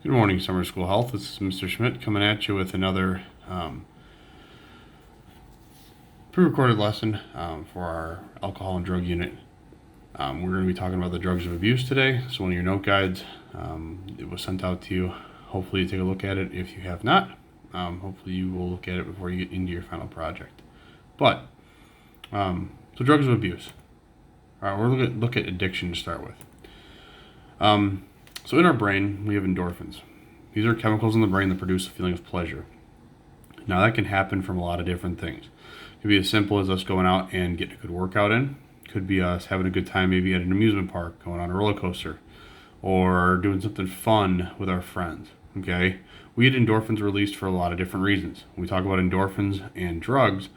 Good morning, Summer School Health. This is Mr. Schmidt coming at you with another pre-recorded lesson for our alcohol and drug unit. We're going to be talking about the drugs of abuse today. So one of your note guides, it was sent out to you. Hopefully you take a look at it. If you have not, hopefully you will look at it before you get into your final project. But, so drugs of abuse. All right, we're going to look at addiction to start with. So in our brain, we have endorphins. These are chemicals in the brain that produce a feeling of pleasure. Now that can happen from a lot of different things. It could be as simple as us going out and getting a good workout in. It could be us having a good time maybe at an amusement park, going on a roller coaster, or doing something fun with our friends. Okay? We get endorphins released for a lot of different reasons. When we talk about endorphins and drugs,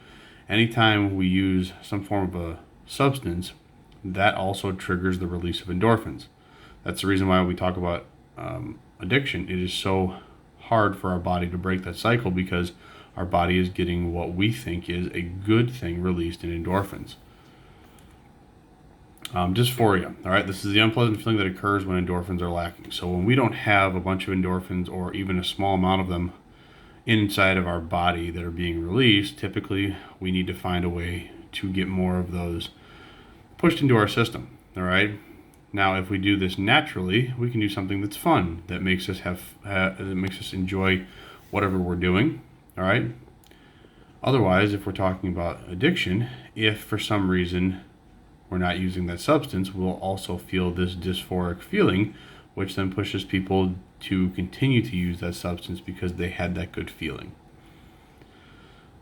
anytime we use some form of a substance, that also triggers the release of endorphins. That's the reason why we talk about addiction. It is so hard for our body to break that cycle because our body is getting what we think is a good thing released in endorphins. Just for you, all right, this is the unpleasant feeling that occurs when endorphins are lacking. So when we don't have a bunch of endorphins or even a small amount of them inside of our body that are being released, typically we need to find a way to get more of those pushed into our system, all right? Now, if we do this naturally, we can do something that's fun, that makes us that makes us enjoy whatever we're doing. All right. Otherwise, if we're talking about addiction, if for some reason we're not using that substance, we'll also feel this dysphoric feeling, which then pushes people to continue to use that substance because they had that good feeling.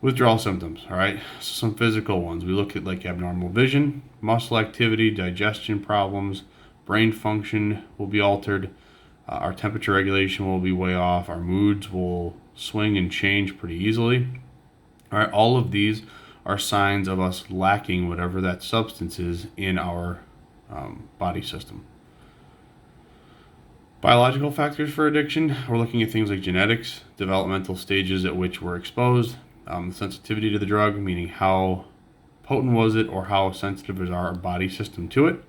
Withdrawal symptoms, all right? So some physical ones. We look at like abnormal vision, muscle activity, digestion problems, brain function will be altered, our temperature regulation will be way off, our moods will swing and change pretty easily. All right, all of these are signs of us lacking whatever that substance is in our body system. Biological factors for addiction, we're looking at things like genetics, developmental stages at which we're exposed, sensitivity to the drug, meaning how potent was it or how sensitive is our body system to it.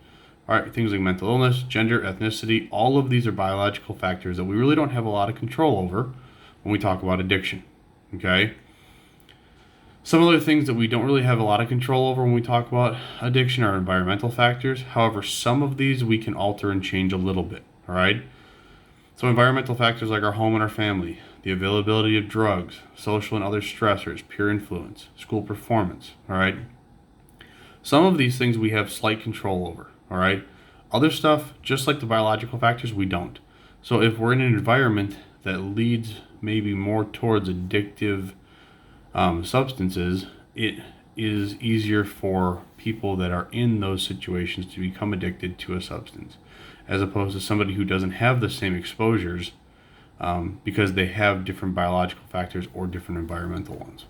All right, things like mental illness, gender, ethnicity, all of these are biological factors that we really don't have a lot of control over when we talk about addiction, okay? Some other things that we don't really have a lot of control over when we talk about addiction are environmental factors. However, some of these we can alter and change a little bit, all right? So environmental factors like our home and our family, the availability of drugs, social and other stressors, peer influence, school performance, all right? Some of these things we have slight control over, all right? Other stuff, just like the biological factors, we don't. So if we're in an environment that leads maybe more towards addictive substances, it is easier for people that are in those situations to become addicted to a substance, as opposed to somebody who doesn't have the same exposures because they have different biological factors or different environmental ones.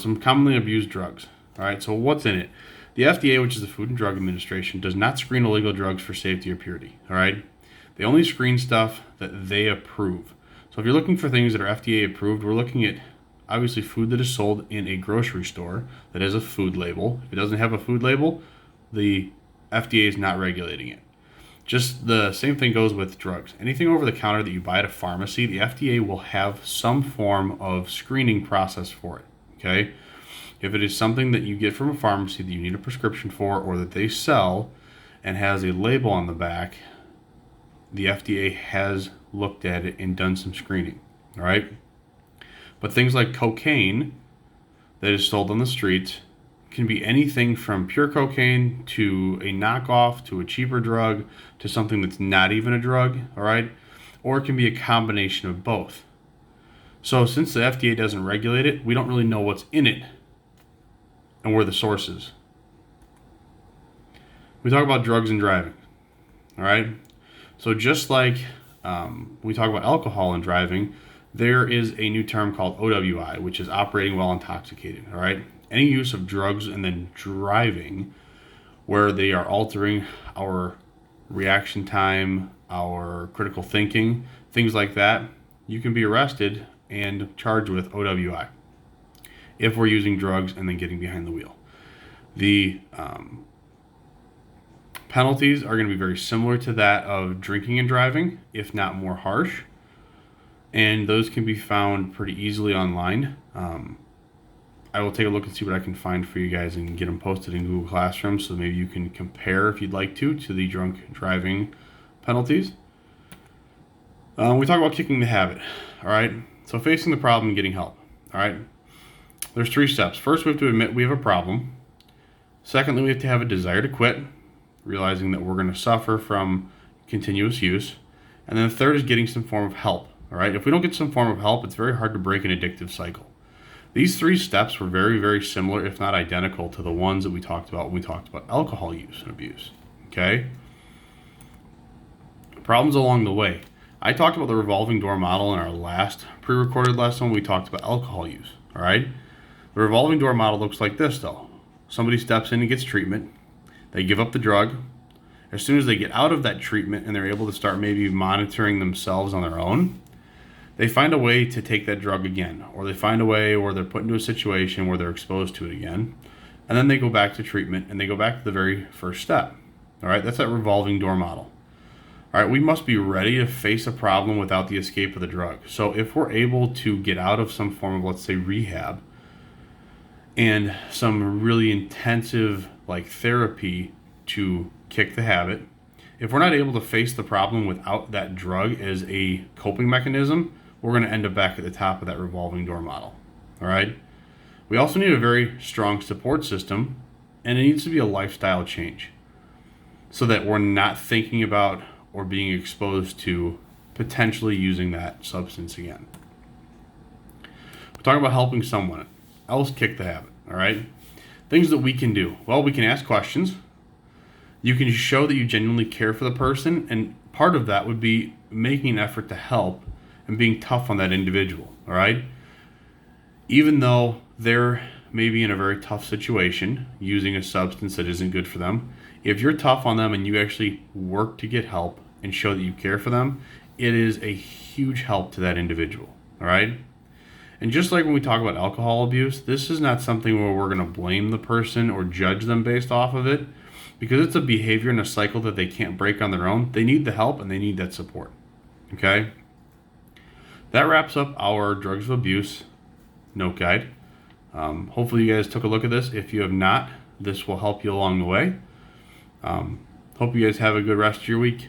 Some commonly abused drugs. All right, so what's in it? The FDA, which is the Food and Drug Administration, does not screen illegal drugs for safety or purity. All right, they only screen stuff that they approve. So if you're looking for things that are FDA approved, we're looking at obviously food that is sold in a grocery store that has a food label. If it doesn't have a food label, the FDA is not regulating it. Just the same thing goes with drugs. Anything over the counter that you buy at a pharmacy, the FDA will have some form of screening process for it. Okay? If it is something that you get from a pharmacy that you need a prescription for or that they sell and has a label on the back, the FDA has looked at it and done some screening. All right? But things like cocaine that is sold on the streets can be anything from pure cocaine to a knockoff to a cheaper drug to something that's not even a drug, all right? Or it can be a combination of both. So since the FDA doesn't regulate it, we don't really know what's in it and where the source is. We talk about drugs and driving, all right? So just like we talk about alcohol and driving, there is a new term called OWI, which is operating while intoxicated, all right? Any use of drugs and then driving where they are altering our reaction time, our critical thinking, things like that, you can be arrested and charged with OWI if we're using drugs and then getting behind the wheel. The Penalties are going to be very similar to that of drinking and driving, if not more harsh. And those can be found pretty easily online. I will take a look and see what I can find for you guys and get them posted in Google Classroom, so maybe you can compare, if you'd like to the drunk driving penalties. We talk about kicking the habit. All right. So facing the problem and getting help. All right. There's 3 steps. First, we have to admit we have a problem. Secondly, we have to have a desire to quit, realizing that we're going to suffer from continuous use. And then the third is getting some form of help. All right. If we don't get some form of help, it's very hard to break an addictive cycle. These 3 steps were very, very similar, if not identical, to the ones that we talked about when we talked about alcohol use and abuse. Okay? Problems along the way. I talked about the revolving door model in our last pre-recorded lesson when we talked about alcohol use. All right? The revolving door model looks like this, though. Somebody steps in and gets treatment. They give up the drug. As soon as they get out of that treatment and they're able to start maybe monitoring themselves on their own, they find a way to take that drug again, or they find a way where they're put into a situation where they're exposed to it again, and then they go back to treatment and they go back to the very first step. All right, that's that revolving door model. All right, we must be ready to face a problem without the escape of the drug. So if we're able to get out of some form of, let's say, rehab and some really intensive like therapy to kick the habit, if we're not able to face the problem without that drug as a coping mechanism, we're going to end up back at the top of that revolving door model. All right. We also need a very strong support system, and it needs to be a lifestyle change so that we're not thinking about or being exposed to potentially using that substance again. We're talking about helping someone else kick the habit. All right. Things that we can do. Well, we can ask questions. You can show that you genuinely care for the person, and part of that would be making an effort to help and being tough on that individual, all right? Even though they're maybe in a very tough situation, using a substance that isn't good for them, if you're tough on them and you actually work to get help and show that you care for them, it is a huge help to that individual, all right? And just like when we talk about alcohol abuse, this is not something where we're going to blame the person or judge them based off of it, because it's a behavior and a cycle that they can't break on their own. They need the help and they need that support. Okay? That wraps up our drugs of abuse note guide. Hopefully you guys took a look at this. If you have not, this will help you along the way. Hope you guys have a good rest of your week.